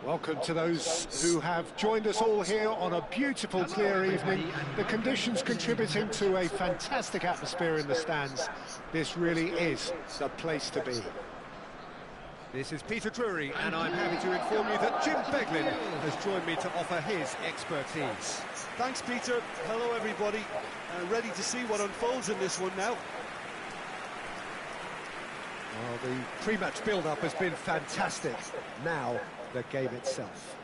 Welcome to those who have joined us all here on a beautiful, clear evening. The conditions contributing to a fantastic atmosphere in the stands. This really is the place to be. This is Peter Drury, and I'm happy to inform you that Jim Beglin has joined me to offer his expertise. Thanks, Peter. Hello, everybody. Ready to see what unfolds in this one now. Well, the pre-match build-up has been fantastic. Now, the game itself.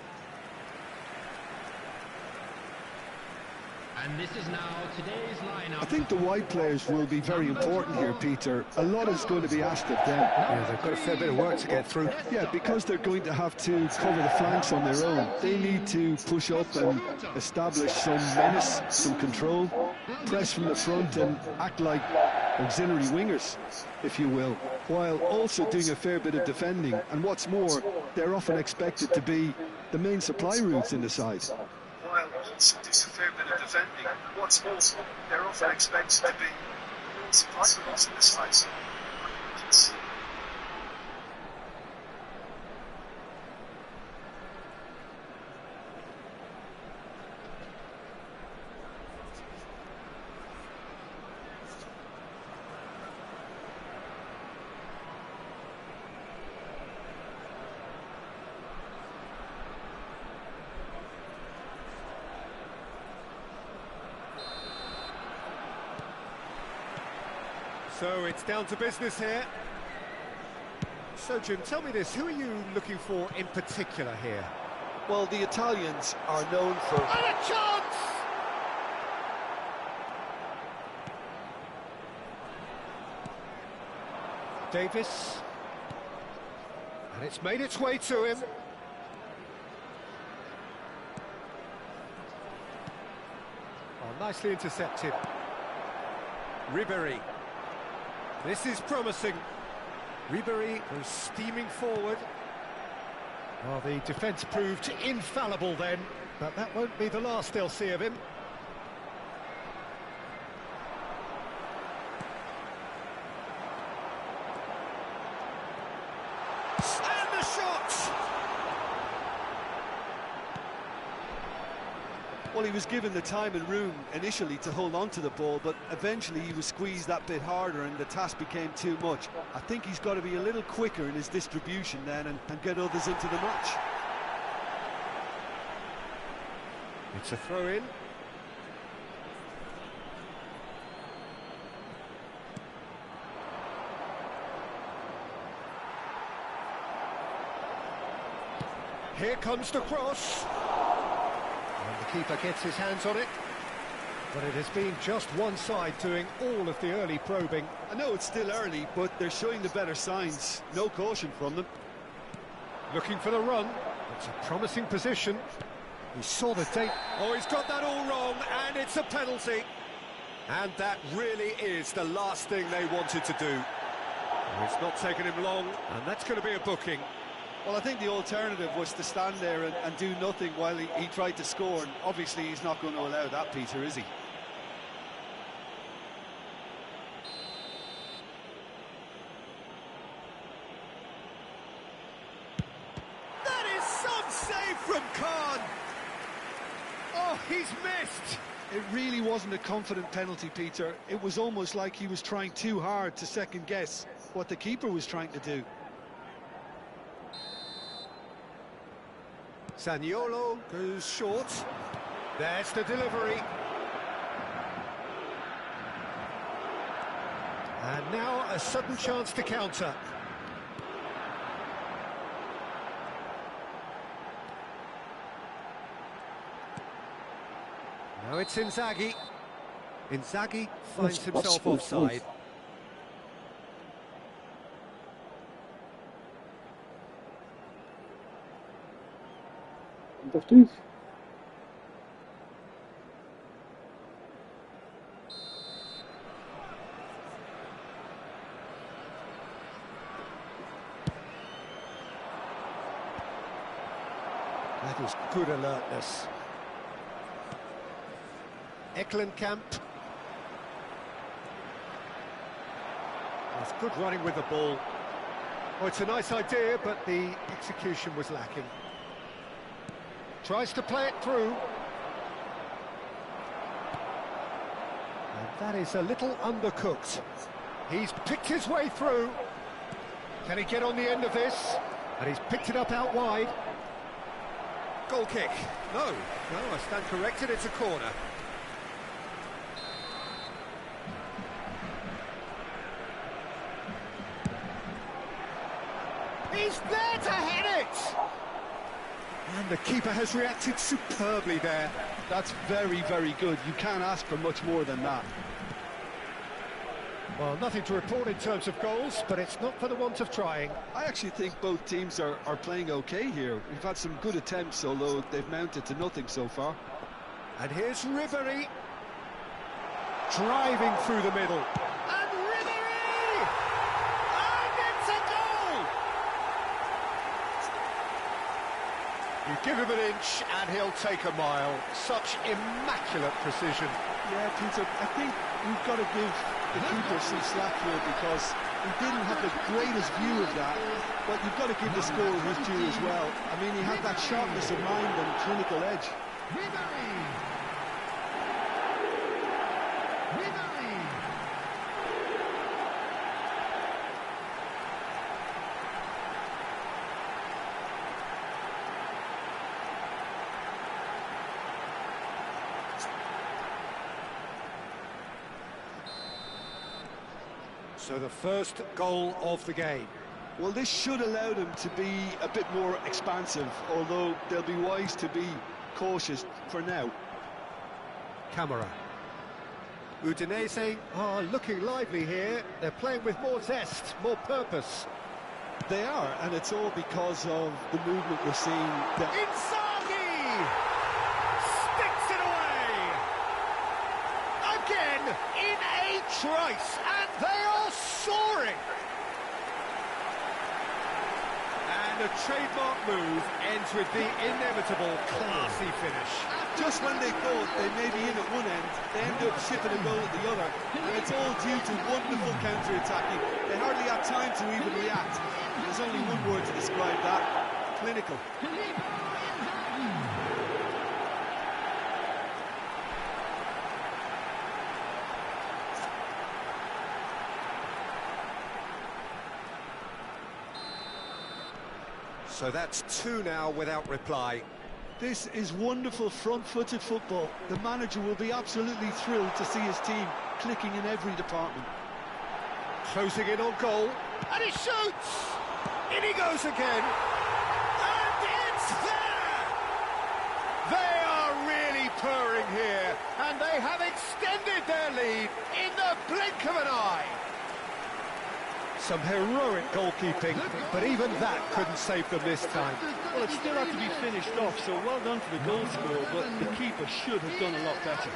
And this is now today's lineup. I think the wide players will be very important here, Peter. A lot is going to be asked of them. Yeah, they've got a fair bit of work to get through. Yeah, because they're going to have to cover the flanks on their own. They need to push up and establish some menace, some control, press from the front and act like auxiliary wingers, if you will, while also doing a fair bit of defending. And what's more, they're often expected to be the main supply routes in the side. While also doing a fair bit of defending, what's more, they're often expected to be the main supply routes in the side. So it's down to business here. So, Jim, tell me this, who are you looking for in particular here? Well, the Italians are known for... And a chance! Davis. And it's made its way to him. Oh, nicely intercepted. Ribéry. This is promising. Ribéry goes steaming forward. Well, the defence proved infallible then, but that won't be the last they'll see of him. And the shot! Well, he was given the time and room initially to hold on to the ball, but eventually he was squeezed that bit harder and the task became too much. I think he's got to be a little quicker in his distribution then and get others into the match. It's a throw-in. Here comes the cross. And the keeper gets his hands on it. But it has been just one side doing all of the early probing. I know it's still early, but they're showing the better signs. No caution from them. Looking for the run. It's a promising position. He saw the date. Oh, he's got that all wrong, and it's a penalty. And that really is the last thing they wanted to do. It's not taken him long, and that's going to be a booking. Well, I think the alternative was to stand there and do nothing while he tried to score, and obviously he's not going to allow that, Peter, is he? That is some save from Khan! Oh, he's missed! It really wasn't a confident penalty, Peter. It was almost like he was trying too hard to second-guess what the keeper was trying to do. Zaniolo goes short. There's the delivery. And now a sudden chance to counter. Now it's Inzaghi. Inzaghi finds himself offside. That is good alertness. Eklenkamp. That's good running with the ball. Oh, it's a nice idea, but the execution was lacking. Tries to play it through. And that is a little undercooked. He's picked his way through. Can he get on the end of this? And he's picked it up out wide. Goal kick. No, I stand corrected, it's a corner. He's there to head it! And the keeper has reacted superbly there. That's very, very good. You can't ask for much more than that. Well, nothing to report in terms of goals, but it's not for the want of trying. I actually think both teams are playing okay here. We've had some good attempts, although they've mounted to nothing so far. And here's Ribéry. Driving through the middle. And Ribéry! And it's a goal! You give him an inch and he'll take a mile. Such immaculate precision. Yeah, Peter, I think we've got to give the keeper some slack here because he didn't have the greatest view of that, but you've got to give the scorer his due as well. I mean, he had that sharpness of mind and clinical edge. So the first goal of the game. Well, this should allow them to be a bit more expansive, although they'll be wise to be cautious for now. Camara. Udinese are looking lively here. They're playing with more zest, more purpose. They are, and it's all because of the movement we're seeing. Inzaghi! Sticks it away! Again, in a trice, and they are soaring! And a trademark move ends with the inevitable classy finish. Just when they thought they may be in at one end, they end up shipping a goal at the other, and it's all due to wonderful counter-attacking. They hardly had time to even react. There's only one word to describe that: clinical. So that's two now without reply. This is wonderful front-footed football. The manager will be absolutely thrilled to see his team clicking in every department. Closing in on goal. And he shoots! In he goes again! And it's there! They are really purring here, and they have extended their lead in the blink of an eye. Some heroic goalkeeping, but even that couldn't save them this time. Well, it still had to be finished off, so well done for the goal scorer, but the keeper should have done a lot better.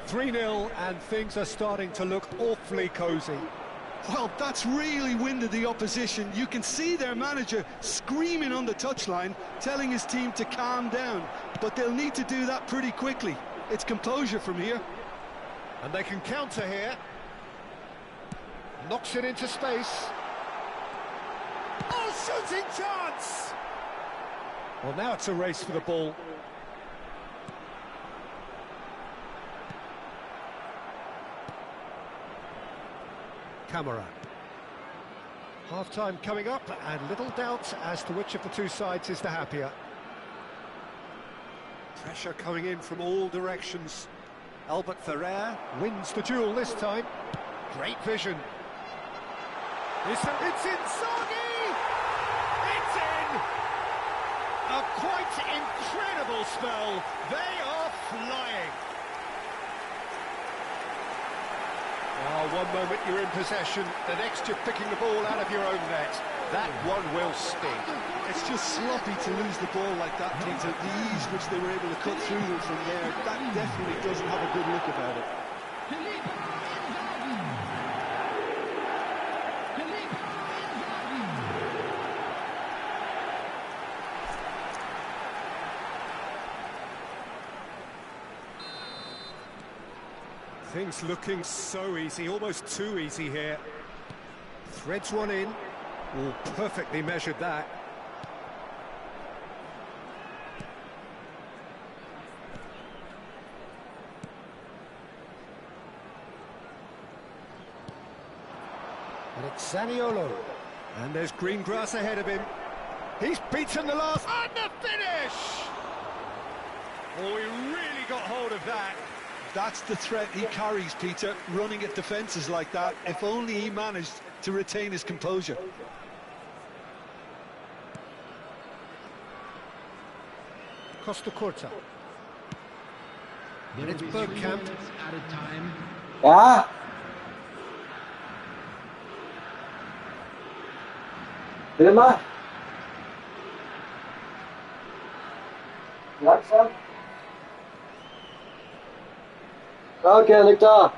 (3-0) and things are starting to look awfully cosy. Well, that's really winded the opposition. You can see their manager screaming on the touchline, telling his team to calm down, but they'll need to do that pretty quickly. It's composure from here. And they can counter here. Knocks it into space. Oh, shooting chance! Well, now it's a race for the ball. Camara. Half-time coming up, and little doubt as to which of the two sides is the happier. Pressure coming in from all directions. Albert Ferrer wins the duel this time. Great vision. It's Inzaghi! It's in! A quite incredible spell. They are flying. Oh, one moment you're in possession, the next you're picking the ball out of your own net. That one will sting. It's just sloppy to lose the ball like that, Peter. The ease which they were able to cut through them from there, that definitely doesn't have a good look about it. Things looking so easy, almost too easy here. Threads one in. Oh, perfectly measured that. And it's Zaniolo. And there's green grass ahead of him. He's beaten the last... And the finish! Oh, he really got hold of that. That's the threat he carries, Peter, running at defences like that. If only he managed to retain his composure. Costa Curta. There It's will be Bergkamp. 3 minutes added time. Ja. Wilma? Langsam? Okay, ligt da.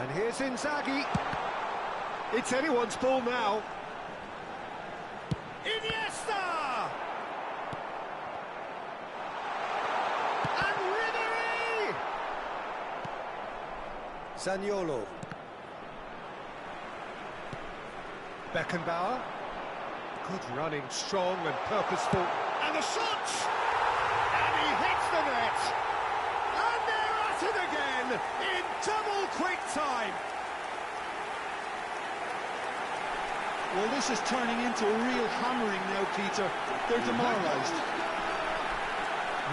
And here's Inzaghi. It's anyone's ball now. Iniesta! And Ribery! Zaniolo. Beckenbauer. Good running, strong and purposeful. And the shot! And he hits the net! And they're at it again in double quick time! Well, this is turning into a real hammering now, Peter. They're demoralised.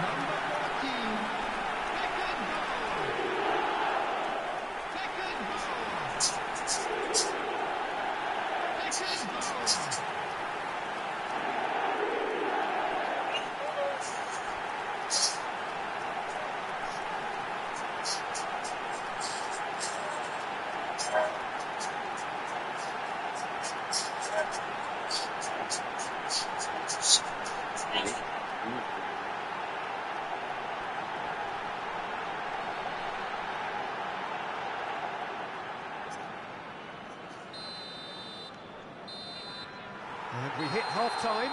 Number 14, And we hit half-time.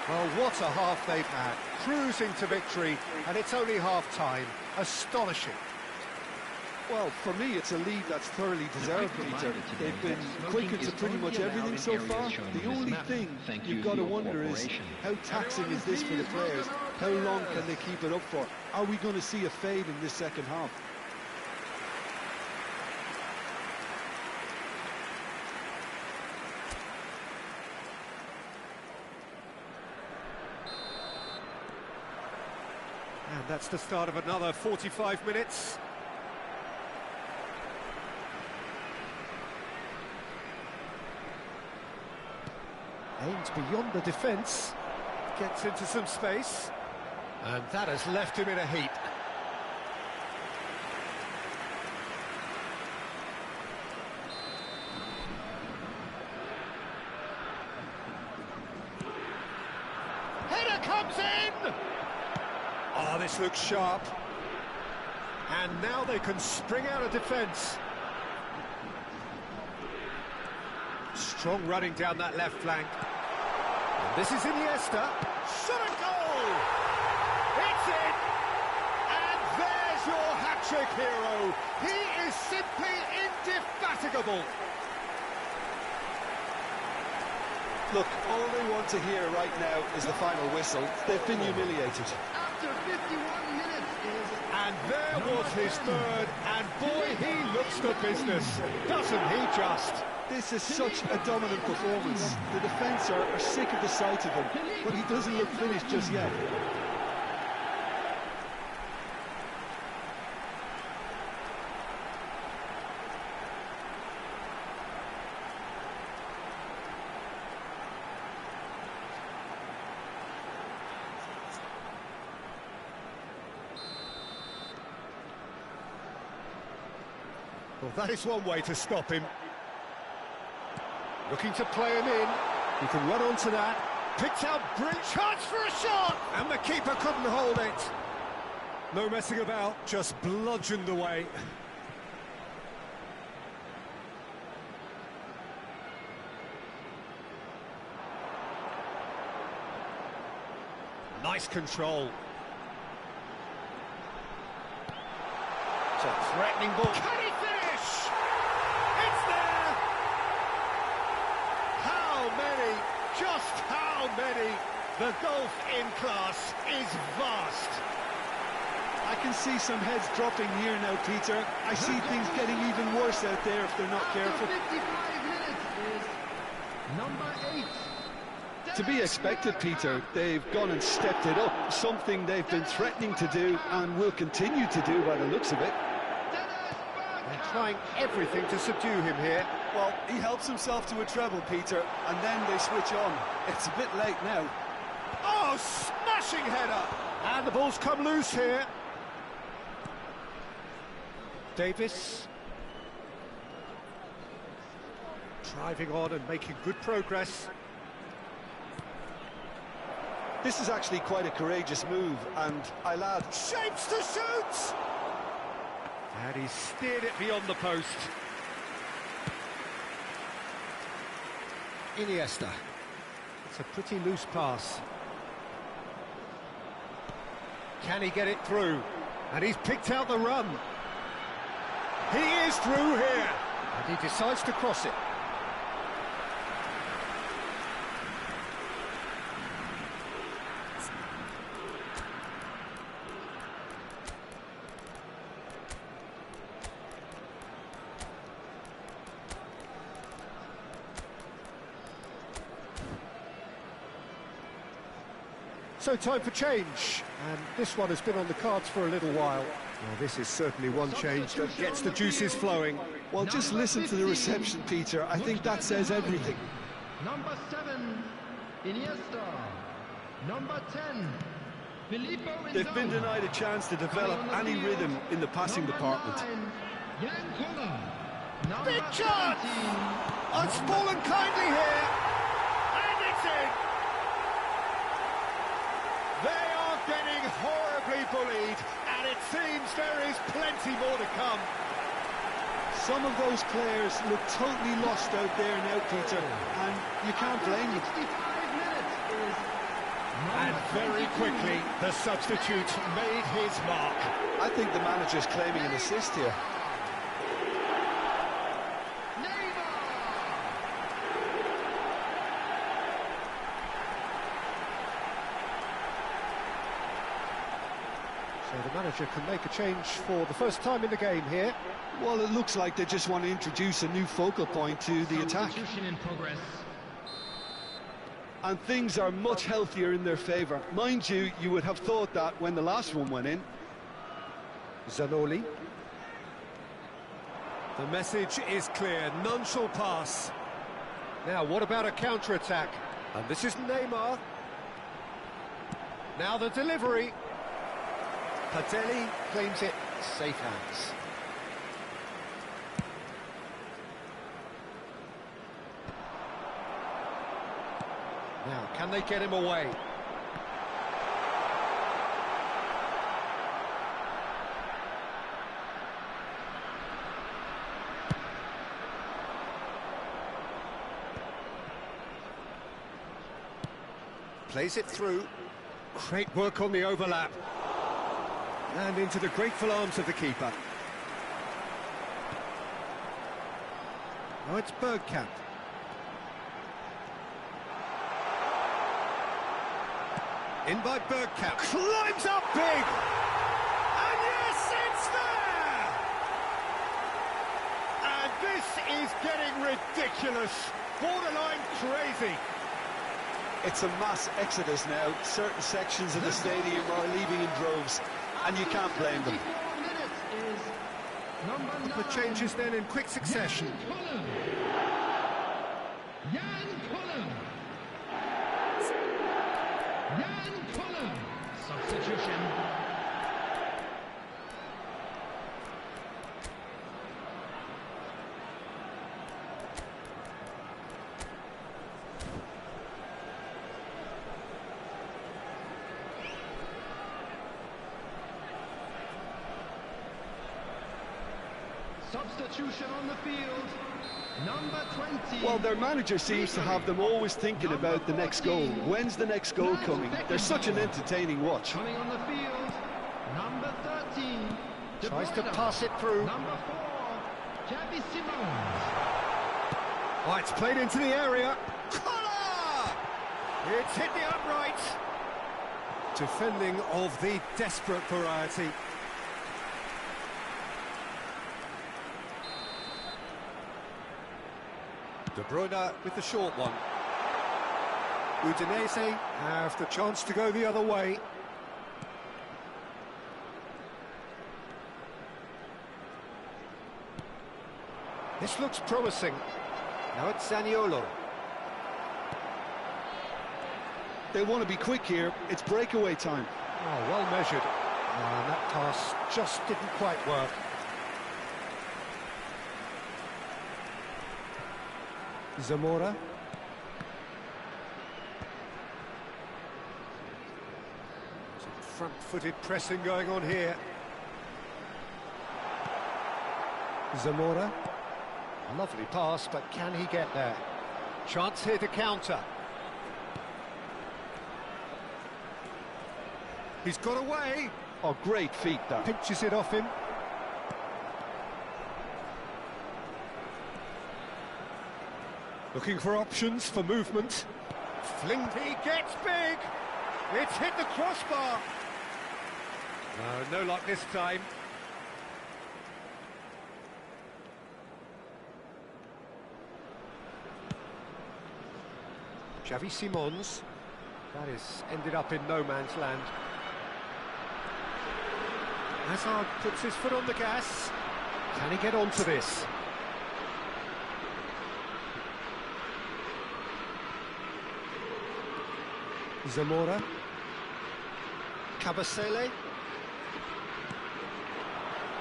Well, what a half they've had. Cruising to victory, and it's only half-time. Astonishing. Well, for me, it's a lead that's thoroughly deserved, Peter. They've been quick into pretty much everything so far. The only thing you've got to wonder is, how taxing is this for the players? How long can they keep it up for? Are we going to see a fade in this second half? And that's the start of another 45 minutes. Aims beyond the defence. Gets into some space. And that has left him in a heap. Header comes in! Oh, this looks sharp. And now they can spring out of defence. Strong running down that left flank. And this is Iniesta. Shot a goal! It's in! And there's your hat-trick hero. He is simply indefatigable. Look, all they want to hear right now is the final whistle. They've been humiliated. after 51 minutes is... And there was his third, and boy, he looks the business, doesn't he just? This is such a dominant performance. The defence are sick of the sight of him, but he doesn't look finished just yet. Well, that is one way to stop him. Looking to play him in. He can run onto that. Picked out, brilliant chance for a shot! And the keeper couldn't hold it. No messing about, just bludgeoned away. Nice control. It's a threatening ball. Can he finish? It's there! How many? Just how many? The golf in class is vast. I can see some heads dropping here now, Peter. I see things getting even worse out there if they're not careful. 55 minutes is number 8. To be expected, Peter. They've gone and stepped it up, something they've been threatening to do and will continue to do by the looks of it. They're trying everything to subdue him here. Well, he helps himself to a treble, Peter, and then they switch on. It's a bit late now. Oh, smashing header! And the ball's come loose here. Davis. Driving on and making good progress. This is actually quite a courageous move, and I'll add... Shapes to shoot! And he steered it beyond the post. Iniesta. It's a pretty loose pass. Can he get it through? And he's picked out the run. He is through here. And he decides to cross it. So time for change, and this one has been on the cards for a little while. Well, this is certainly one change that gets the juices flowing. Well, just listen to the reception, Peter. I think that says everything. Number 7, Iniesta. Number 10, Filippo Inzaghi. They've been denied a chance to develop any rhythm in the passing department. 9, Jan Koller. Number Big chance! 17, It's fallen kindly here, and it's in! They are getting horribly bullied, and it seems there is plenty more to come. Some of those players look totally lost out there now, Peter, and you can't blame them. 65 minutes is And very quickly, the substitute made his mark. I think the manager's claiming an assist here. So the manager can make a change for the first time in the game here. Well, it looks like they just want to introduce a new focal point to the attack. Substitution in progress. And things are much healthier in their favour. Mind you, you would have thought that when the last one went in. Zanoli. The message is clear, none shall pass. Now, what about a counter-attack? And this is Neymar. Now the delivery. Patelli claims it, safe hands. Now, can they get him away? Plays it through. Great work on the overlap. And into the grateful arms of the keeper. Now it's Bergkamp. In by Bergkamp. Climbs up big! And yes, it's there! And this is getting ridiculous. Borderline crazy. It's a mass exodus now. Certain sections of the stadium are leaving in droves, and you can't blame them. 74 minutes is number 9. The changes then in quick succession. Jan Koller. Jan Koller. Substitution. Substitution on the field, number 20. Well, their manager seems to have them always thinking about the next goal. When's the next goal coming? They're such an entertaining watch. Coming on the field, number 13. De Tries to Bruyne. pass it through. Number 4, Xavi Simons. Oh, it's played into the area. Koller! It's hit the upright. Defending of the desperate variety. De Bruyne with the short one. Udinese have the chance to go the other way. This looks promising. Now it's Zaniolo. They want to be quick here. It's breakaway time. Oh, well measured. And that pass just didn't quite work. Zamora. Some front-footed pressing going on here. Zamora. Lovely pass, but can he get there? Chance here to counter. He's got away. Oh, great feet, that. Pinches it off him. Looking for options for movement. He gets big. It's hit the crossbar. No luck this time. Xavi Simons. That is ended up in no man's land. Hazard puts his foot on the gas. Can he get onto this? Zamora. Kabasele.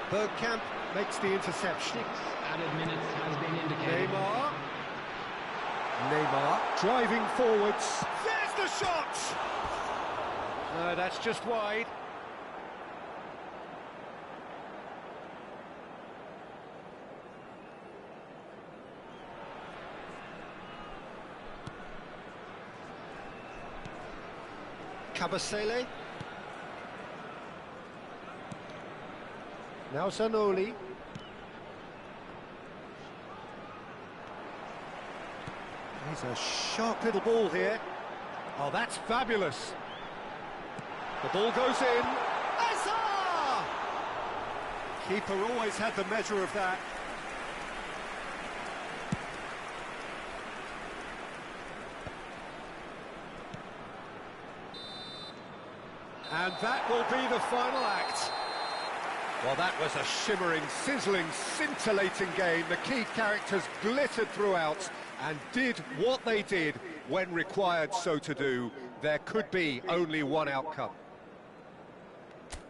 Bergkamp makes the interception. 6 added minutes has been indicated. Neymar driving forwards. There's the shot! No, that's just wide. Kabasele. Now Zanoli. He's a sharp little ball here. Oh, that's fabulous. The ball goes in. Hazard! Keeper always had the measure of that. And that will be the final act. Well, that was a shimmering, sizzling, scintillating game. The key characters glittered throughout and did what they did when required so to do. There could be only one outcome.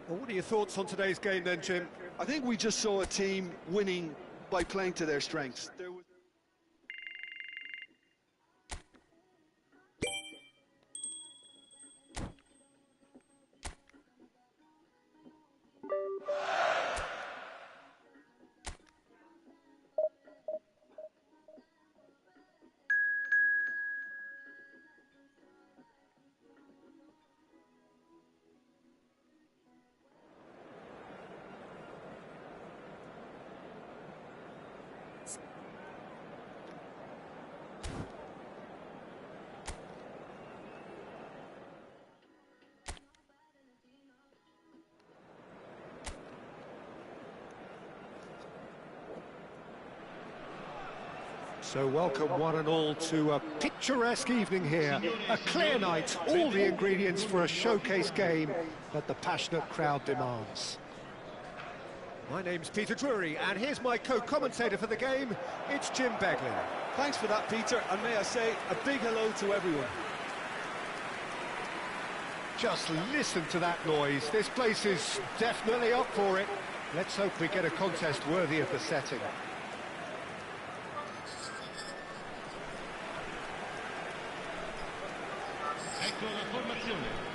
Well, what are your thoughts on today's game then, Jim? I think we just saw a team winning by playing to their strengths. So welcome one and all to a picturesque evening here. A clear night, all the ingredients for a showcase game that the passionate crowd demands. My name's Peter Drury, and here's my co-commentator for the game, it's Jim Beglin. Thanks for that, Peter, and may I say a big hello to everyone. Just listen to that noise. This place is definitely up for it. Let's hope we get a contest worthy of the setting.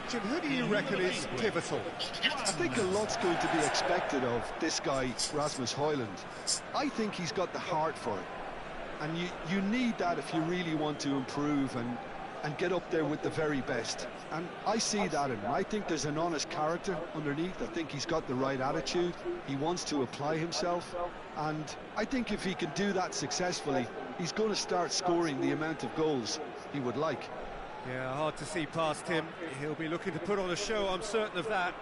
Jim, who do you reckon is pivotal? I think a lot's going to be expected of this guy, Rasmus Højlund. I think he's got the heart for it. And you need that if you really want to improve and get up there with the very best. And I see that in him. I think there's an honest character underneath. I think he's got the right attitude. He wants to apply himself. And I think if he can do that successfully, he's going to start scoring the amount of goals he would like. Yeah, hard to see past him. He'll be looking to put on a show, I'm certain of that.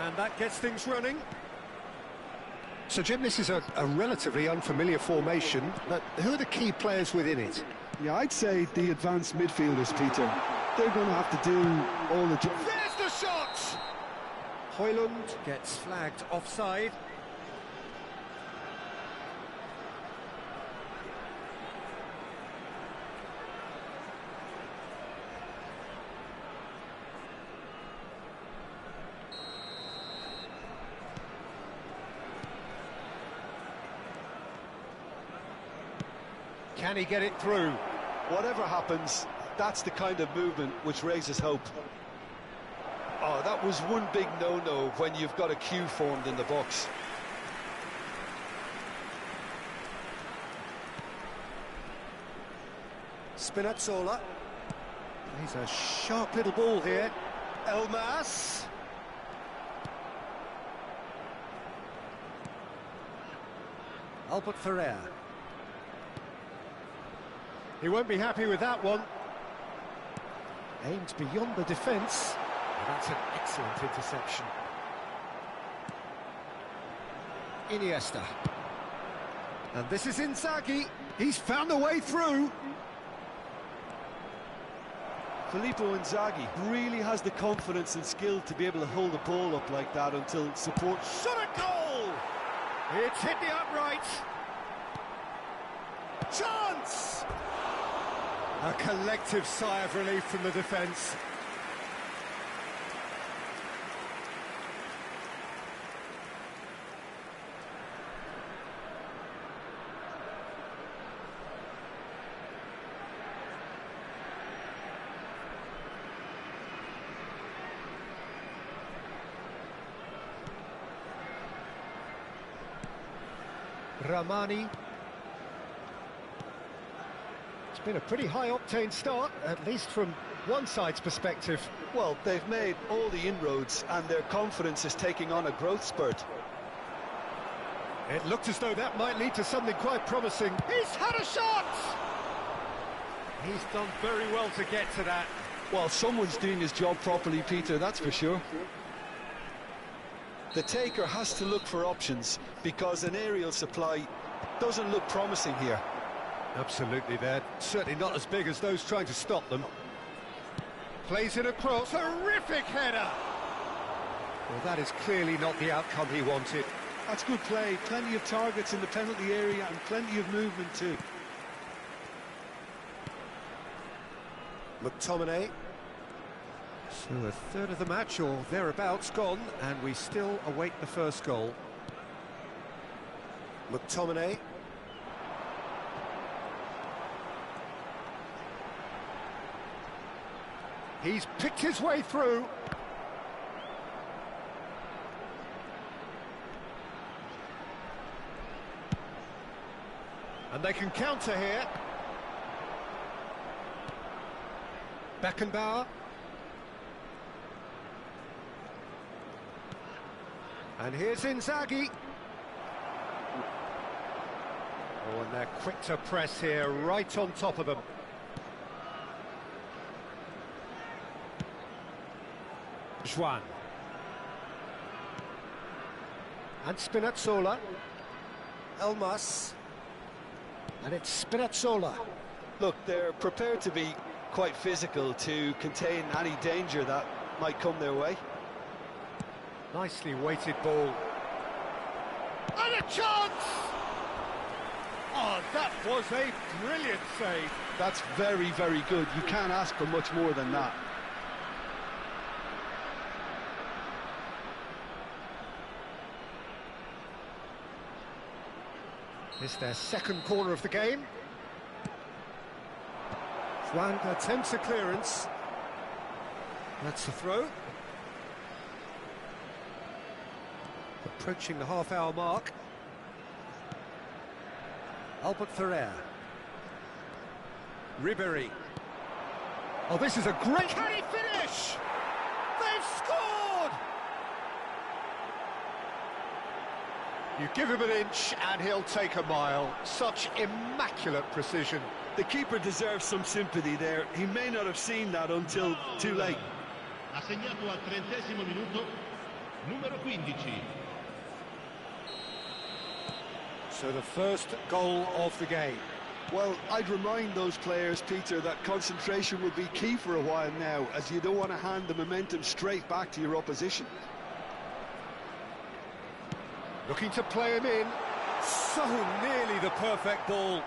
And that gets things running. So, Jim, this is a relatively unfamiliar formation, but who are the key players within it? Yeah, I'd say the advanced midfielders, Peter. They're going to have to do all the job. There's the shot! Højlund gets flagged offside. Can he get it through? Whatever happens, that's the kind of movement which raises hope. Oh, that was one big no-no when you've got a queue formed in the box. Spinazzola. He's a sharp little ball here. Elmas. Albert Ferrer. He won't be happy with that one. Aimed beyond the defence. That's an excellent interception. Iniesta. And this is Inzaghi. He's found a way through. Filippo Inzaghi really has the confidence and skill to be able to hold the ball up like that until support... Shot a goal! It's hit the upright. Chance! A collective sigh of relief from the defence. Ramani. It's been a pretty high-octane start, at least from one side's perspective. Well, they've made all the inroads and their confidence is taking on a growth spurt. It looked as though that might lead to something quite promising. He's had a shot! He's done very well to get to that. Well, someone's doing his job properly, Peter, that's for sure. The taker has to look for options because an aerial supply doesn't look promising here. Absolutely, they're certainly not as big as those trying to stop them. Plays it across. Terrific header! Well, that is clearly not the outcome he wanted. That's good play, plenty of targets in the penalty area and plenty of movement too. McTominay. So a third of the match or thereabouts gone, and we still await the first goal. McTominay. He's picked his way through. And they can counter here. Beckenbauer. And here's Inzaghi. Oh, and they're quick to press here, right on top of them. Juan. And Spinazzola. Elmas. And it's Spinazzola. Look, they're prepared to be quite physical to contain any danger that might come their way. Nicely weighted ball. And a chance! Oh, that was a brilliant save. That's very, very good. You can't ask for much more than that. It's their second corner of the game. Juan attempts a clearance. That's a throw. Approaching the half-hour mark. Albert Ferrer. Ribéry. Oh, this is a great... Can he finish? They've scored! You give him an inch and he'll take a mile. Such immaculate precision. The keeper deserves some sympathy there. He may not have seen that until too late. Ha segnato al 30° minuto, numero 15. So the first goal of the game. Well, I'd remind those players, Peter, that concentration will be key for a while now, as you don't want to hand the momentum straight back to your opposition. Looking to play him in. So nearly the perfect ball.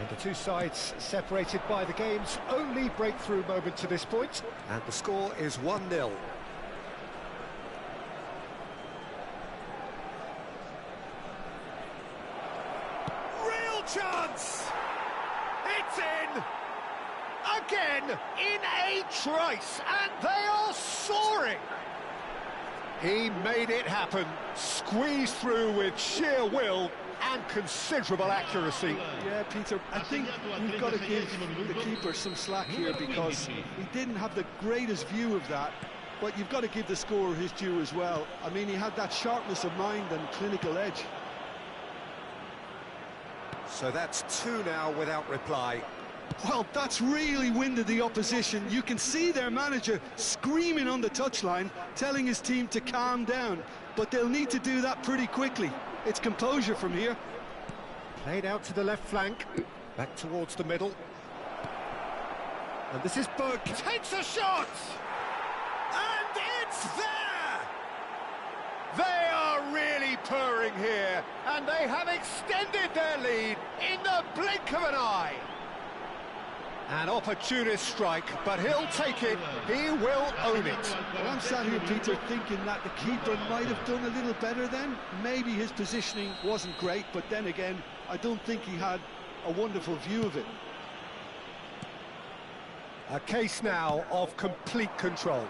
And the two sides separated by the game's only breakthrough moment to this point. And the score is 1-0. chance! It's in! Again, in a trice, and they are soaring! He made it happen, squeezed through with sheer will and considerable accuracy. Yeah, Peter, I think we've got to give the keeper some slack here because he didn't have the greatest view of that, but you've got to give the scorer his due as well. I mean, he had that sharpness of mind and clinical edge. So that's 2 now without reply. Well, that's really winded the opposition. You can see their manager screaming on the touchline, telling his team to calm down, but they'll need to do that pretty quickly. It's composure from here. Played out to the left flank, back towards the middle. And this is Berg. Takes a shot! And it's there! They are really purring here, and they have extended their lead in the blink of an eye. An opportunist strike, but he'll take it, he will own it. Well, I'm sat here, Peter, thinking that the keeper might have done a little better then. Maybe his positioning wasn't great, but then again, I don't think he had a wonderful view of it. A case now of complete control.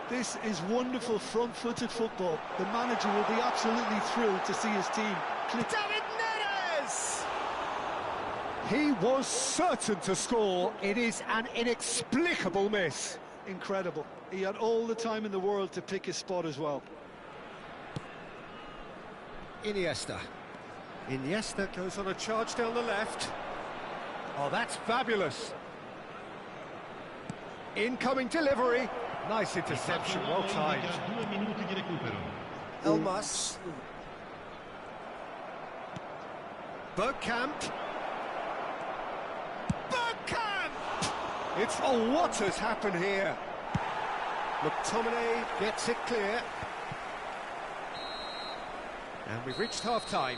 This is wonderful front-footed football. The manager will be absolutely thrilled to see his team click. David Neres! He was certain to score. It is an inexplicable miss. Incredible. He had all the time in the world to pick his spot as well. Iniesta. Iniesta goes on a charge down the left. Oh, that's fabulous. Incoming delivery. Nice interception, well timed. 2 minuti di recupero. Elmas. Bergkamp. Bergkamp! It's what has happened here? McTominay gets it clear. And we've reached half-time.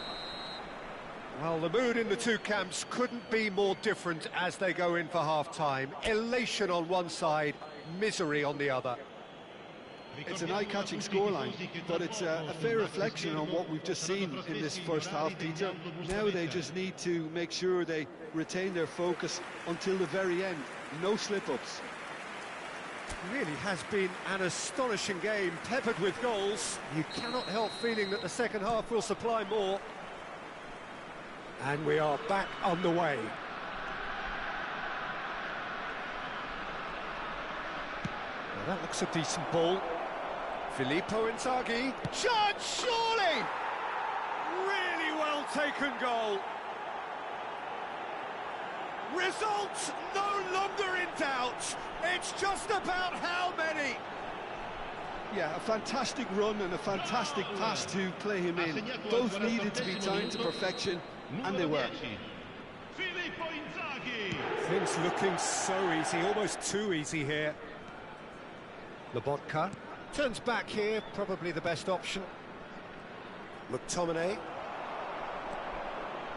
Well, the mood in the two camps couldn't be more different as they go in for half-time. Elation on one side, misery on the other. It's an eye-catching scoreline, but it's a fair reflection on what we've just seen in this first half, Peter. Now they just need to make sure they retain their focus until the very end. No slip-ups. Really has been an astonishing game, peppered with goals. You cannot help feeling that the second half will supply more. And we are back on the way. Well, that looks a decent ball. Filippo Inzaghi. Chance, surely! Really well taken goal. Results no longer in doubt. It's just about how many. Yeah, a fantastic run and a fantastic pass to play him in. Both needed to be timed to perfection, and they were. Filippo Inzaghi. Things looking so easy, almost too easy here. Lobotka turns back here, probably the best option. McTominay.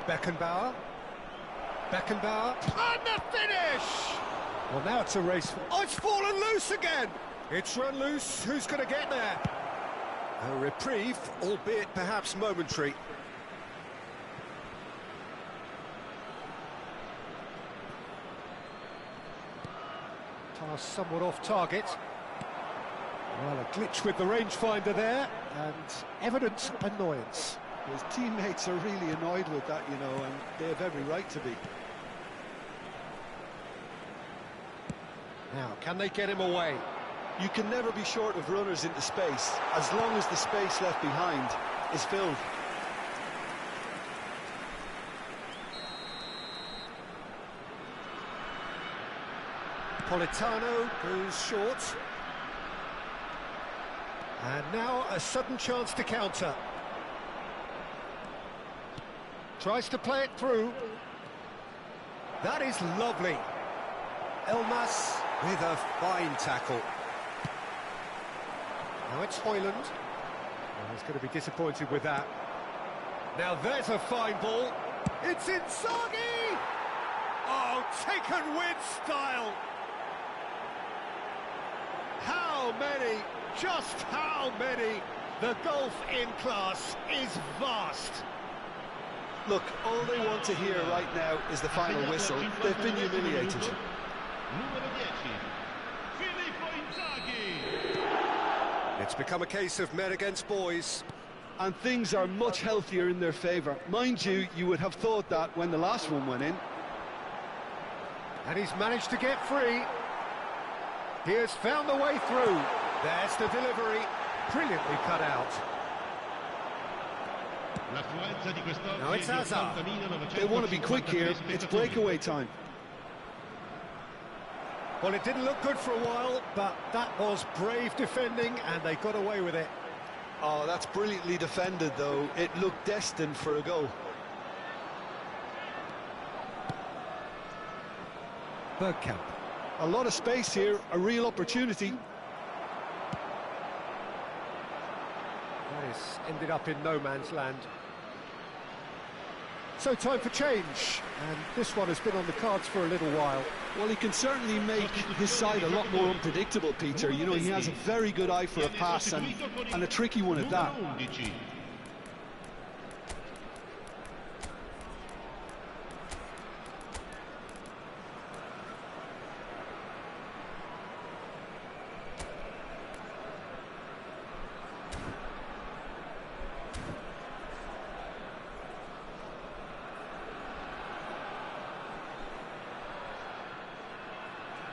Beckenbauer. Beckenbauer. And the finish! Well, now it's a race. Oh, it's fallen loose again! It's run loose. Who's going to get there? A reprieve, albeit perhaps momentary. Pass somewhat off target. Well, a glitch with the rangefinder there, and evident annoyance. His teammates are really annoyed with that, you know, and they have every right to be. Now, can they get him away? You can never be short of runners into space, as long as the space left behind is filled. Politano goes short. And now a sudden chance to counter. Tries to play it through. That is lovely. Elmas with a fine tackle. Now it's Højlund. Well, he's going to be disappointed with that. Now there's a fine ball. It's Inzaghi! Oh, taken with style! How many? Just how many? The gulf in class is vast. Look, all they want to hear right now is the final whistle. They've been humiliated. Numero 10, Filippo Inzaghi. It's become a case of men against boys. And things are much healthier in their favour. Mind you, you would have thought that when the last one went in. And he's managed to get free. He has found the way through. There's the delivery. Brilliantly cut out. L'affluenza di quest'oggi Now it's Hazard. 80.950 They want to be quick here. It's breakaway time. Well, it didn't look good for a while, but that was brave defending, and they got away with it. Oh, that's brilliantly defended, though. It looked destined for a goal. Bergkamp. A lot of space here, a real opportunity. That has ended up in no man's land. So time for change, and this one has been on the cards for a little while. Well, he can certainly make his side a lot more unpredictable, Peter. You know, he has a very good eye for a pass, and a tricky one at that. Numero 11.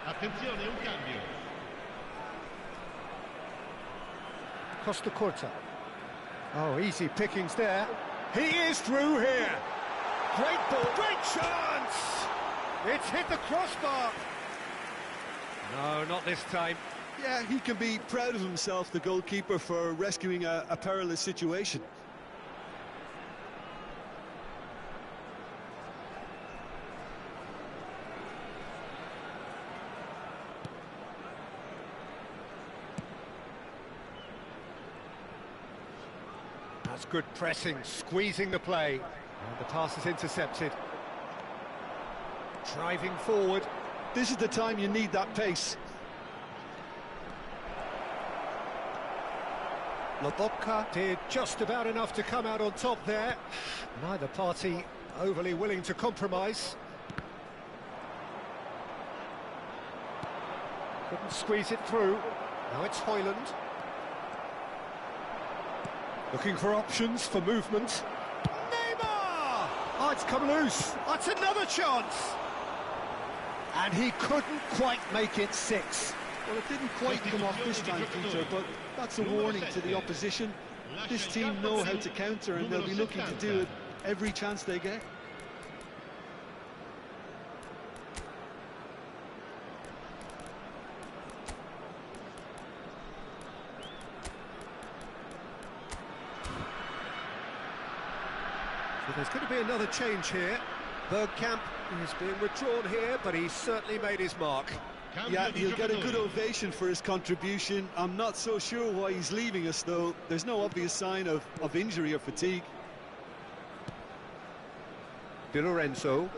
Attenzione, un cambio. Costa Curta. Oh, easy pickings there. He is through here. Great ball, great chance! It's hit the crossbar. No, not this time. Yeah, he can be proud of himself, the goalkeeper, for rescuing a perilous situation. That's good pressing, squeezing the play. And the pass is intercepted. Driving forward. This is the time you need that pace. Lobotka did just about enough to come out on top there. Neither party overly willing to compromise. Couldn't squeeze it through. Now it's Højlund. Looking for options, for movement. Neymar! Oh, it's come loose. That's another chance. And he couldn't quite make it 6. Well, it didn't quite come off this time, Peter, but that's a warning to the opposition. This team know how to counter, and they'll be looking to do it every chance they get. So there's going to be another change here. Bergkamp is being withdrawn here, but he's certainly made his mark. Yeah, he'll get a good ovation for his contribution. I'm not so sure why he's leaving us, though. There's no obvious sign of injury or fatigue. Di Lorenzo.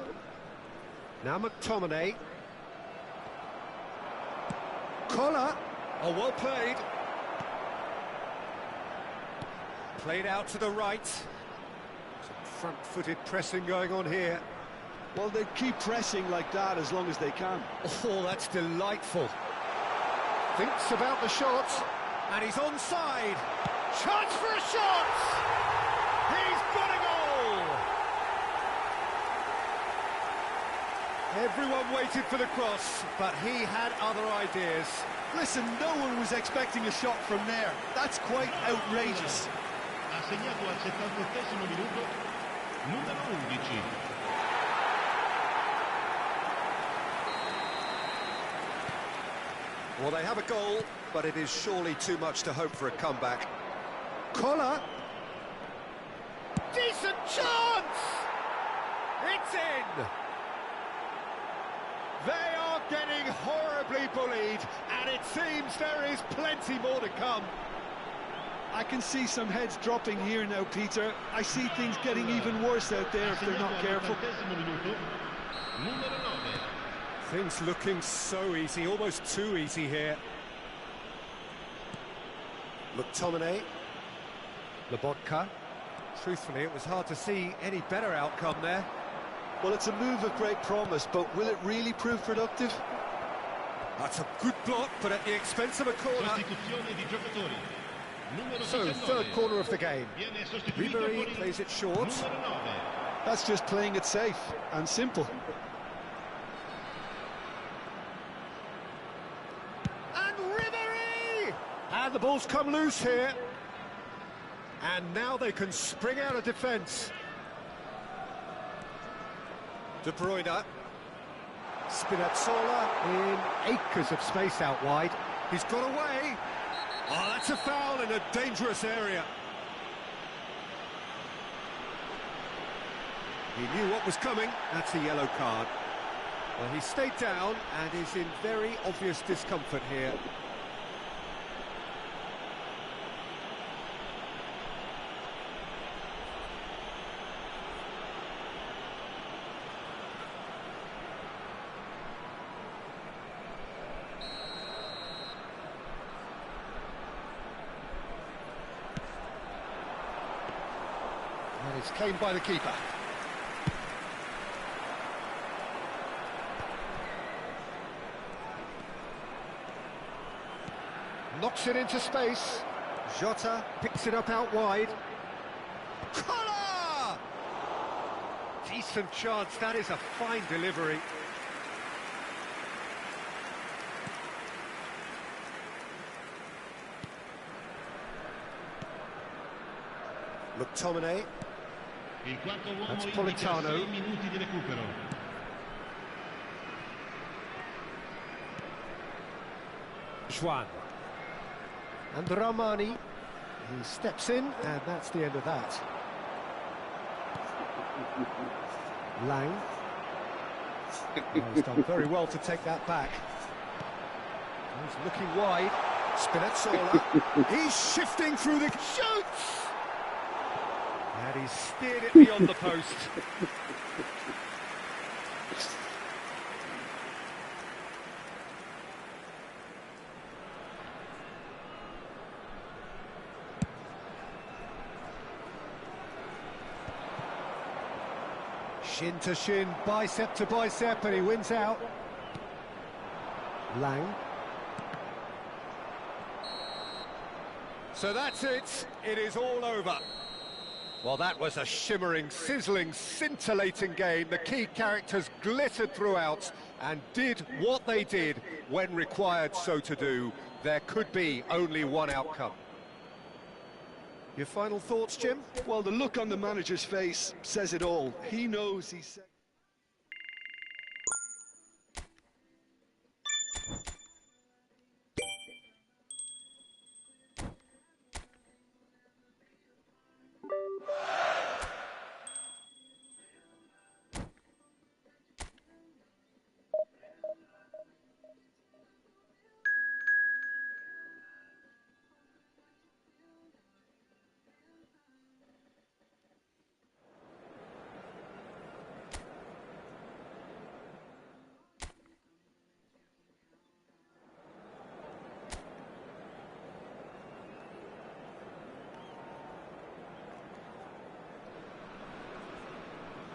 Now McTominay. Collar. Oh, well played. Played out to the right. Some front-footed pressing going on here. Well, they keep pressing like that as long as they can. Oh, that's delightful. Thinks about the shot, and he's onside. Chance for a shot! He's got a goal! Everyone waited for the cross, but he had other ideas. Listen, no one was expecting a shot from there. That's quite outrageous. Ha segnato al 78esimo minuto, numero 11. Well, they have a goal, but it is surely too much to hope for a comeback. Collar. Decent chance! It's in! They are getting horribly bullied, and it seems there is plenty more to come. I can see some heads dropping here now, Peter. I see things getting even worse out there if they're not careful. Minuto, numero 9. Things looking so easy, almost too easy here. McTominay. Lobotka. Truthfully, it was hard to see any better outcome there. Well, it's a move of great promise, but will it really prove productive? That's a good block, but at the expense of a corner. Sostituzione di giocatori. Numero So, 19. third corner of the game. Viene sostituito Ribery con plays it short. numero 9. That's just playing it safe and simple. And Ribery! And the ball's come loose here. And now they can spring out of defence. De Bruyne. Spinazzola in acres of space out wide. He's got away. Oh, that's a foul in a dangerous area. He knew what was coming. That's a yellow card. Well, he stayed down and is in very obvious discomfort here. And it's claimed by the keeper. Knocks it into space. Jota picks it up out wide. Collar! Decent chance, that is a fine delivery. McTominay. Il quarto uomo That's indica Politano. 6 minuti di recupero. Juan. And Ramani. He steps in, and that's the end of that. Lang. Oh, he's done very well to take that back. He's looking wide. Spinazzola. He's shifting through the... Shoots! And he's steered it beyond the post. Shin to shin, bicep to bicep, and he wins out. Lang. So that's it. It is all over. Well, that was a shimmering, sizzling, scintillating game. The key characters glittered throughout and did what they did when required so to do. There could be only one outcome. Your final thoughts, Jim? Well, the look on the manager's face says it all. He knows he's...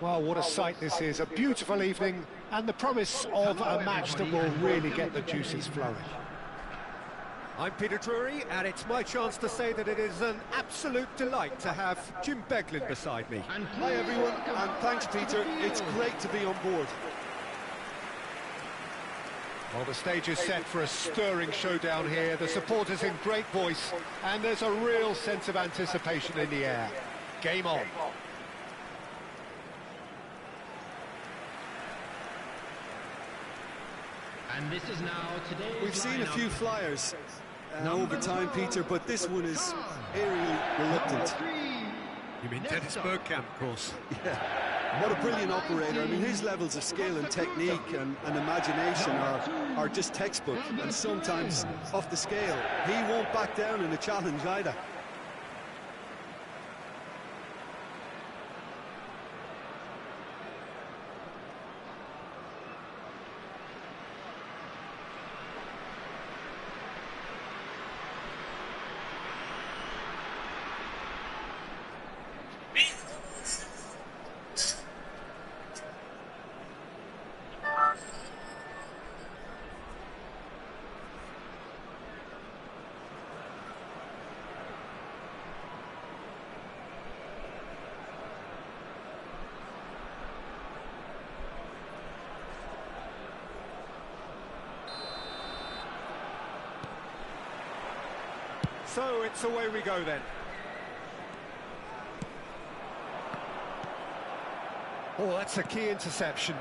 Well, what a sight this is. A beautiful evening and the promise of a match that will really get the juices flowing. I'm Peter Drury, and it's my chance to say that it is an absolute delight to have Jim Beglin beside me. Hi everyone, and thanks Peter, it's great to be on board. Well, the stage is set for a stirring showdown here. The supporters in great voice, and there's a real sense of anticipation in the air. Game on. And this is now today's We've seen a lineup. few flyers over time, Peter, but this one is eerily reluctant. You mean Dennis Bergkamp, of course. Yeah, what a brilliant operator. I mean, his levels of skill and technique and imagination are just textbook, and sometimes off the scale. He won't back down in a challenge either. So it's away we go then. Oh, that's a key interception.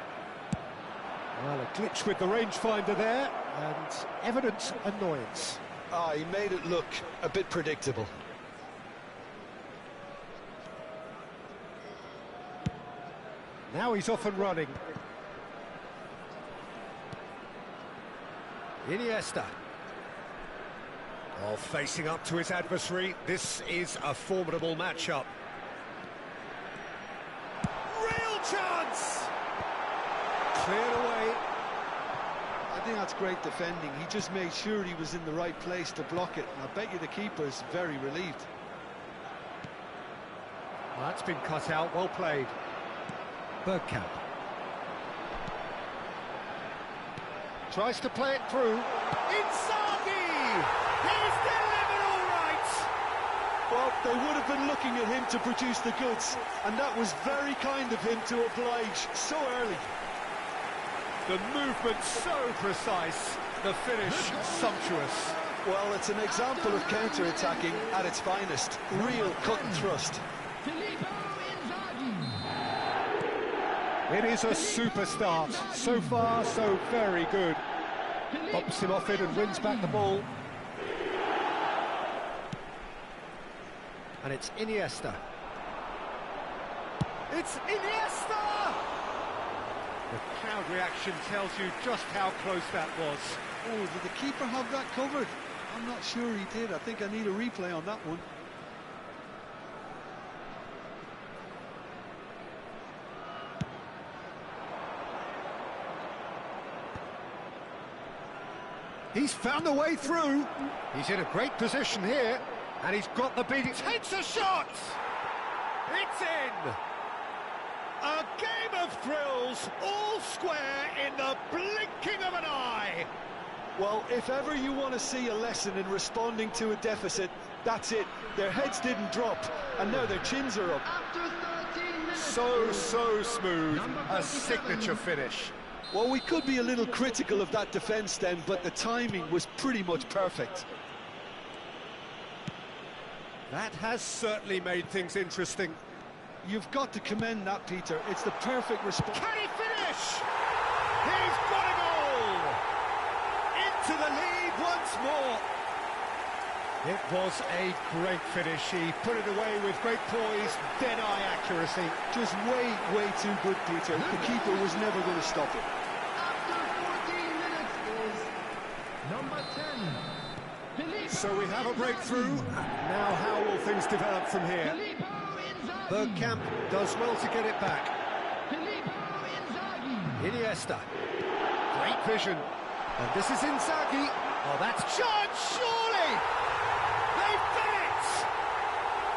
Well, a glitch with the rangefinder there, and evident annoyance. Ah, he made it look a bit predictable. Now he's off and running. Iniesta. Oh, facing up to his adversary. This is a formidable matchup. Real chance! Cleared away. I think that's great defending. He just made sure he was in the right place to block it. And I bet you the keeper's very relieved. Well, that's been cut out. Well played. Bergkamp. Tries to play it through. Inzaghi! He's delivered all right! Well, they would have been looking at him to produce the goods, and that was very kind of him to oblige so early. The movement so precise, the finish sumptuous. Well, it's an example of counter-attacking at its finest. Real cut and thrust. It is a super start. So far, so very good. Pops him off it and wins back the ball. And it's Iniesta. It's Iniesta! The crowd reaction tells you just how close that was. Oh, did the keeper have that covered? I'm not sure he did. I think I need a replay on that one. He's found a way through. He's in a great position here, and he's got the beat. He takes a shot! It's in! A game of thrills, all square in the blinking of an eye. Well, if ever you want to see a lesson in responding to a deficit, that's it. Their heads didn't drop, and now their chins are up. So smooth, a signature finish. Well, we could be a little critical of that defence then, but the timing was pretty much perfect. That has certainly made things interesting. You've got to commend that, Peter. It's the perfect response. Can he finish? He's got a goal! Into the lead once more. It was a great finish. He put it away with great poise, dead-eye accuracy. Just way too good, Peter. The keeper was never going to stop it. Number 10. So we have a breakthrough. Now how will things develop from here? Bergkamp does well to get it back. Iniesta. Great vision. And this is Inzaghi. Oh, that's chance, surely! They've done it!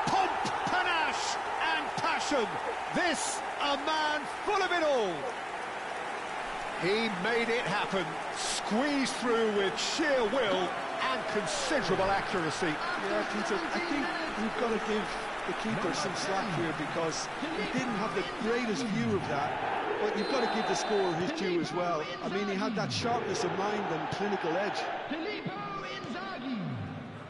Pomp, panache and passion. This, a man full of it all. He made it happen. Squeezed through with sheer will and considerable accuracy. Yeah, Peter, I think we've got to give the keeper some slack here because he didn't have the greatest view of that, but you've got to give the scorer his due as well. I mean, he had that sharpness of mind and clinical edge.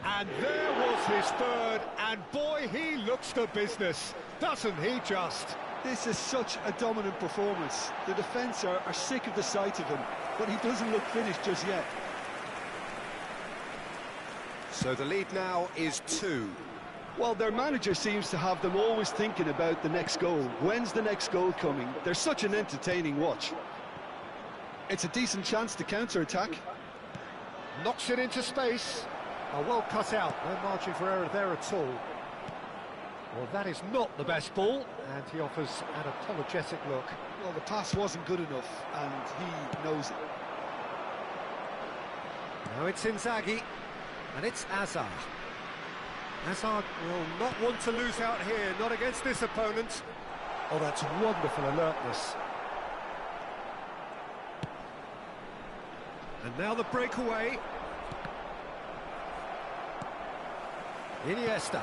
And there was his third, and boy, he looks the business, doesn't he just? This is such a dominant performance. The defence are sick of the sight of him, but he doesn't look finished just yet. So the lead now is 2. Well, their manager seems to have them always thinking about the next goal. When's the next goal coming? They're such an entertaining watch. It's a decent chance to counter-attack. Knocks it into space. Oh, well cut out, no margin for error there at all. Well, that is not the best ball, and he offers an apologetic look. Well, the pass wasn't good enough, and he knows it. Now it's Inzaghi, and it's Azar. Hazard will not want to lose out here, not against this opponent. Oh, that's wonderful alertness. And now the breakaway. Iniesta.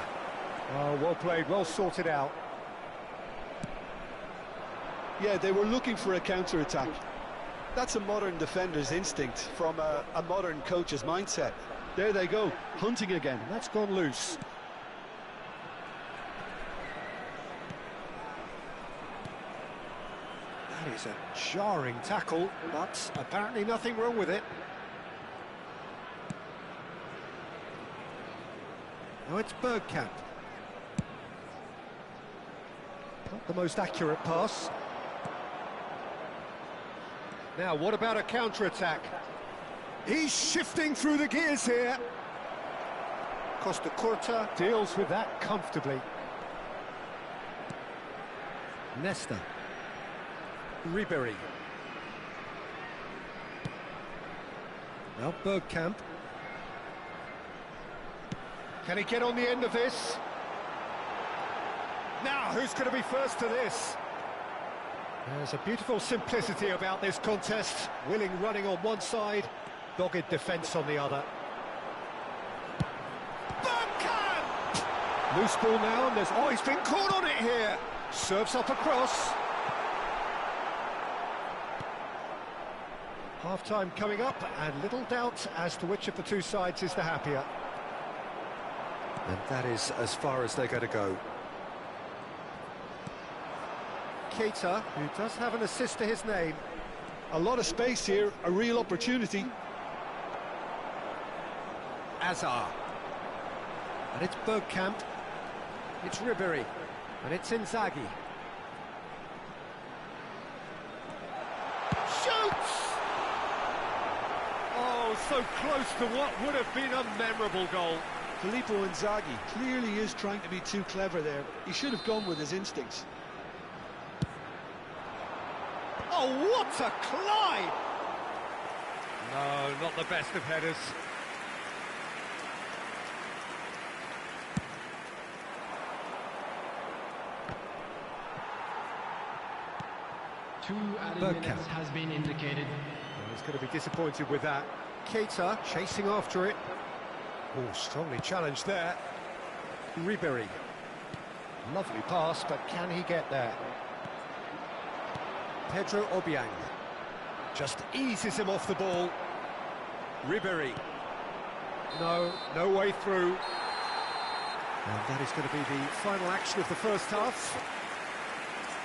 Oh, well played, well sorted out. Yeah, they were looking for a counter-attack. That's a modern defender's instinct from a modern coach's mindset. There they go, hunting again. That's gone loose. That is a jarring tackle, but apparently nothing wrong with it. Now it's Bergkamp. Not the most accurate pass. Now, what about a counter-attack? He's shifting through the gears here. Costa Curta deals with that comfortably. Nesta. Ribéry. Now Bergkamp. Can he get on the end of this? Now, who's going to be first to this? There's a beautiful simplicity about this contest. Willing running on one side, dogged defence on the other. Bergkamp! Loose ball now, and there's... Oh, he's been caught on it here! Serves up across. Half-time coming up, and little doubt as to which of the two sides is the happier. And that is as far as they're going to go. Keita, who does have an assist to his name. A lot of space here, a real opportunity. Azar. And it's Bergkamp. It's Ribéry. And it's Inzaghi. Shoots! Oh, so close to what would have been a memorable goal. Filippo Inzaghi clearly is trying to be too clever there. He should have gone with his instincts. Oh, what a climb! No, not the best of headers. Two added minutes has been indicated. Well, he's going to be disappointed with that. Keita chasing after it. Oh, strongly challenged there. Ribéry. Lovely pass, but can he get there? Pedro Obiang just eases him off the ball. Ribéry. No way through. And that is going to be the final action of the first half.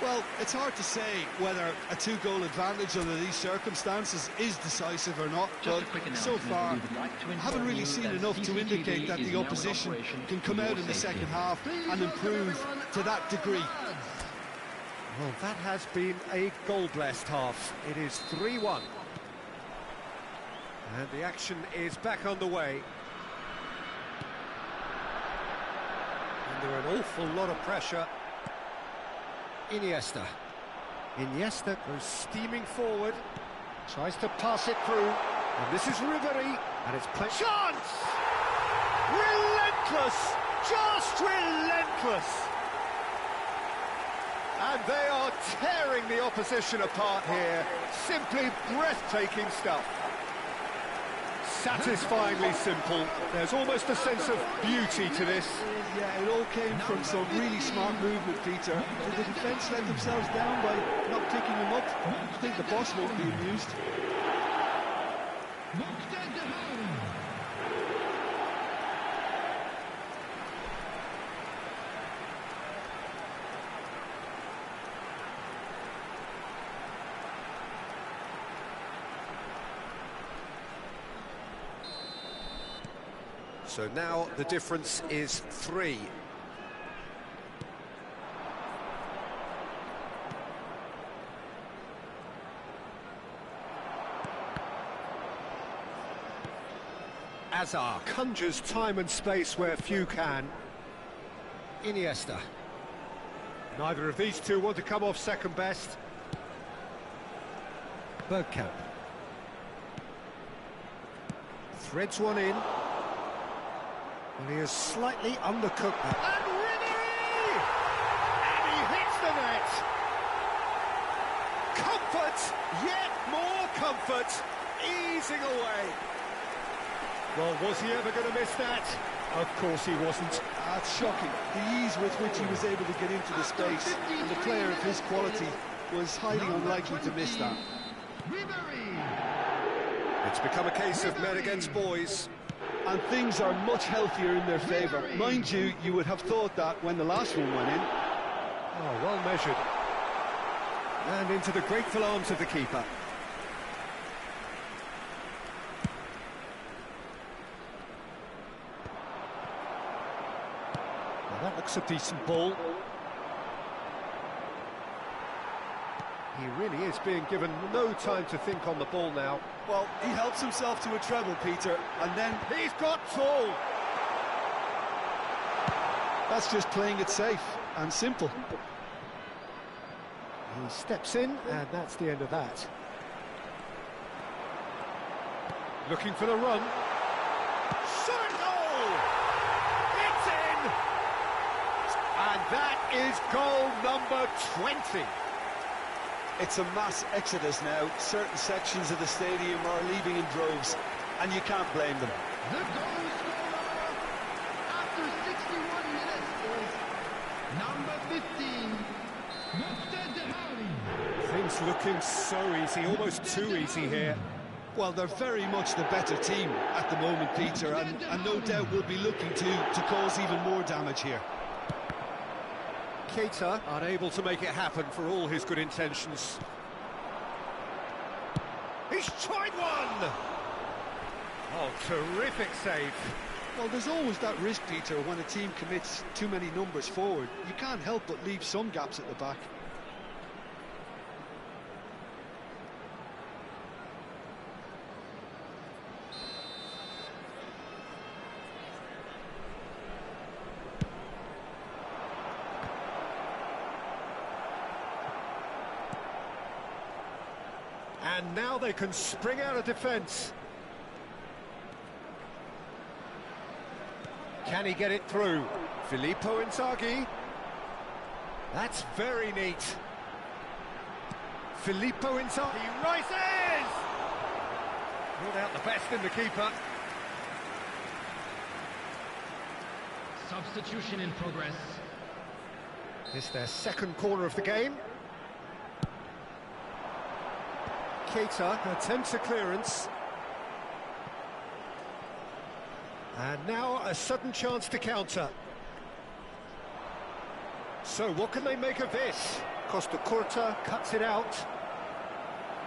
Well, it's hard to say whether a two-goal advantage under these circumstances is decisive or not, but so far I haven't really seen enough to indicate that the opposition can come out in the second half and improve to that degree. Well, that has been a goal-blessed half. It is 3-1. And the action is back underway. Under an awful lot of pressure. Iniesta. Iniesta goes steaming forward. Tries to pass it through. And this is Ribéry. And it's played. Chance! Relentless! Just relentless! And they are tearing the opposition apart here. Simply breathtaking stuff. Satisfyingly simple. There's almost a sense of beauty to this. Yeah, it all came from some really smart movement, Peter. Did the defence let themselves down by not picking him up? I think the boss won't be amused. So now the difference is 3. Azar conjures time and space where few can. Iniesta. Neither of these two want to come off second best. Bergkamp. Threads one in. And he is slightly undercooked. And Ribéry! And he hits the net! Comfort, yet more comfort, easing away. Well, was he ever going to miss that? Of course he wasn't. That's shocking. The ease with which he was able to get into the space, and the player of his quality was highly unlikely to miss that. It's become a case of men against boys. and things are much healthier in their favour. Mind you, you would have thought that when the last one went in. Oh, well measured. And into the grateful arms of the keeper. Well, that looks a decent ball. He really is being given no time to think on the ball now. Well, he helps himself to a treble, Peter, and then He's got tall. That's just playing it safe and simple. He steps in, and that's the end of that. Looking for the run. Shot goal! It's in! And that is goal number 20. it's a mass exodus now. Certain sections of the stadium are leaving in droves, and you can't blame them. The goal scorer after 61 minutes is number 15, Muqtada Dahali. Things looking so easy, almost too easy here. Well, they're very much the better team at the moment, Peter, and no doubt will be looking to cause even more damage here. Keita unable to make it happen for all his good intentions. He's tried one! Oh, terrific save. Well, there's always that risk, Peter, when a team commits too many numbers forward. You can't help but leave some gaps at the back. And now they can spring out of defence. Can he get it through? Filippo Inzaghi. That's very neat. Filippo Inzaghi rises! Ruled out the best in the keeper. Substitution in progress. It's their second corner of the game. Keita attempts a clearance. And now a sudden chance to counter. So what can they make of this? Costa Curta cuts it out.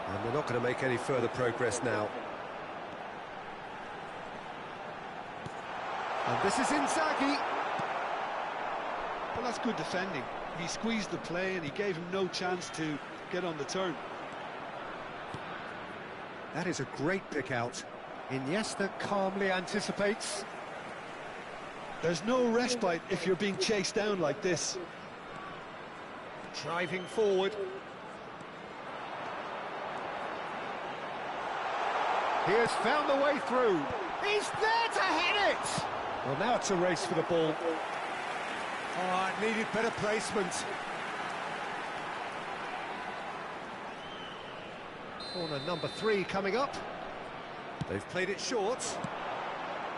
And they're not going to make any further progress now. And this is Inzaghi. Well, that's good defending. He squeezed the play and he gave him no chance to get on the turn. That is a great pick out. Iniesta calmly anticipates. There's no respite if you're being chased down like this. Driving forward. He has found the way through. He's there to hit it! Well, now it's a race for the ball. Oh, it needed better placement. Corner number 3 coming up. They've played it short.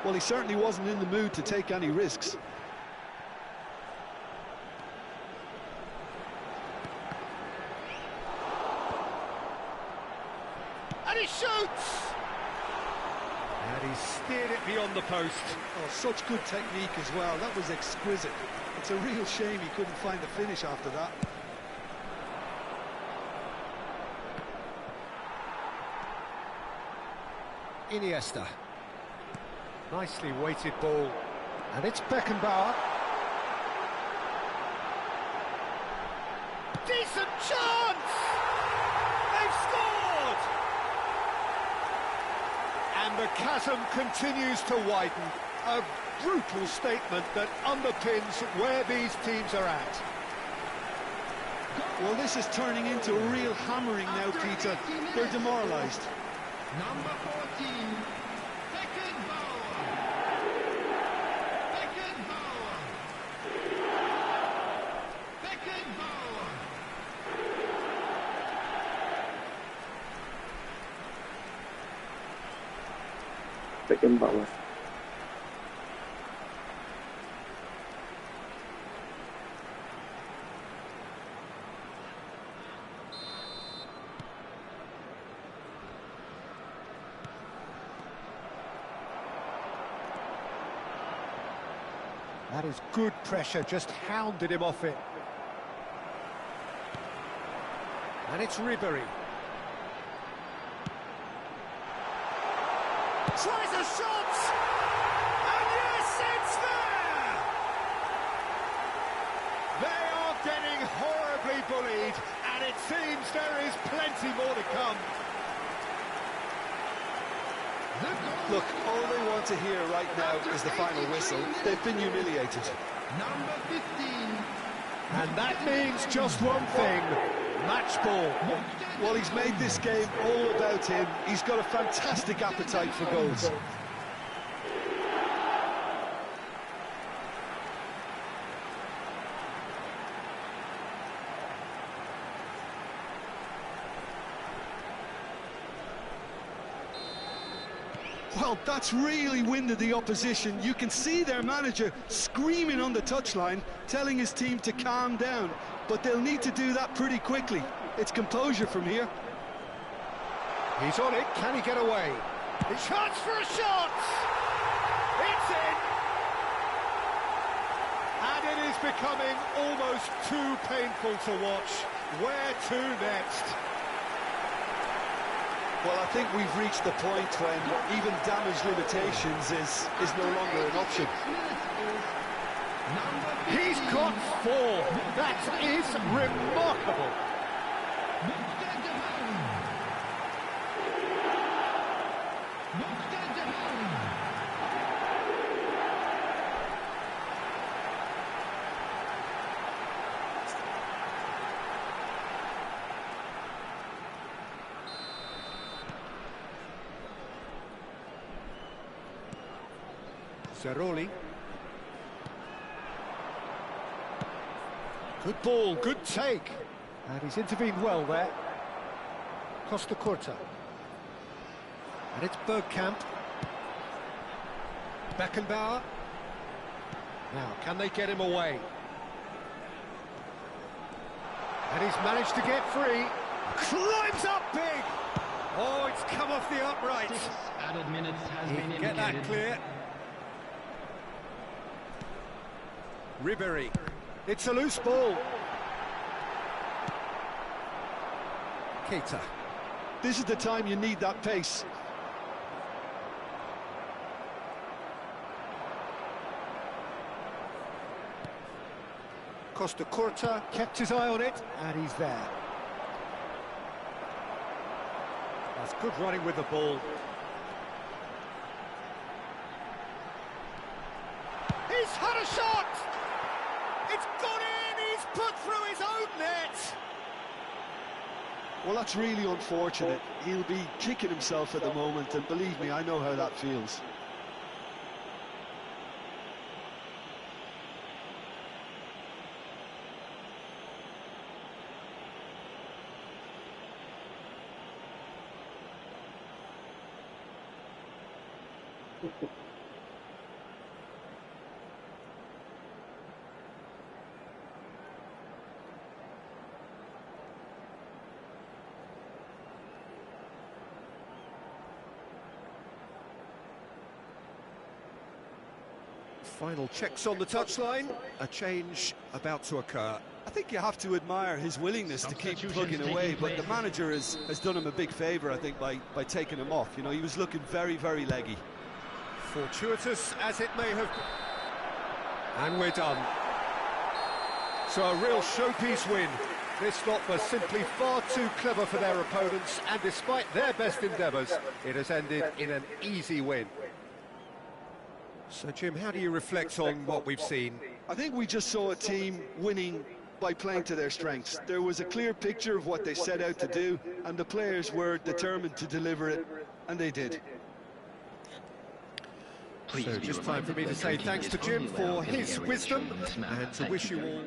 Well, he certainly wasn't in the mood to take any risks. And he shoots! And he steered it beyond the post. Oh, such good technique as well. That was exquisite. It's a real shame he couldn't find the finish after that. Iniesta. Nicely weighted ball. And it's Beckenbauer. Decent chance! They've scored! And the chasm continues to widen. A brutal statement that underpins where these teams are at. Well, this is turning into a real hammering now, Peter. They're demoralised. Number 14, Beckenbauer. Beckenbauer. Beckenbauer. Beckenbauer. That is good pressure, just hounded him off it. And it's Ribéry. Tries a shot! And yes, it's there! They are getting horribly bullied, and it seems there is plenty more to come. Look, all they want to hear right now is the final whistle. They've been humiliated. Number 15. And that means just one thing, match ball. Well, he's made this game all about him. He's got a fantastic appetite for goals. Well, that's really winded the opposition. You can see their manager screaming on the touchline, telling his team to calm down. But they'll need to do that pretty quickly. It's composure from here. He's on it, can he get away? Chance for a shot! It's in! And it is becoming almost too painful to watch. Where to next? Well, I think we've reached the point when even damage limitations is no longer an option. He's got 4. That is remarkable. Zeroli. Good ball, good take. And he's intervened well there. Costa Curta. And it's Bergkamp. Beckenbauer. Now, can they get him away? And he's managed to get free. Climbs up big! Oh, it's come off the upright. Added minutes has been indicated. Get that clear. Ribéry. It's a loose ball. Keita. This is the time you need that pace. Costa Curta kept his eye on it, and he's there. That's good running with the ball. He's had a shot! It's gone in! He's put through his own net! Well, that's really unfortunate. He'll be kicking himself at the moment, and believe me, I know how that feels. Final checks on the touchline. A change about to occur. I think you have to admire his willingness to keep plugging away, but the manager has done him a big favour, I think, by taking him off. You know, he was looking very, very leggy. Fortuitous as it may have... And we're done. So a real showpiece win. This lot was simply far too clever for their opponents, and despite their best endeavours, it has ended in an easy win. So, Jim, how do you reflect on what we've seen? I think we just saw a team winning by playing to their strengths. There was a clear picture of what they set out to do, and the players were determined to deliver it, and they did. So just time for me to say thanks to Jim for his wisdom, and to wish you all...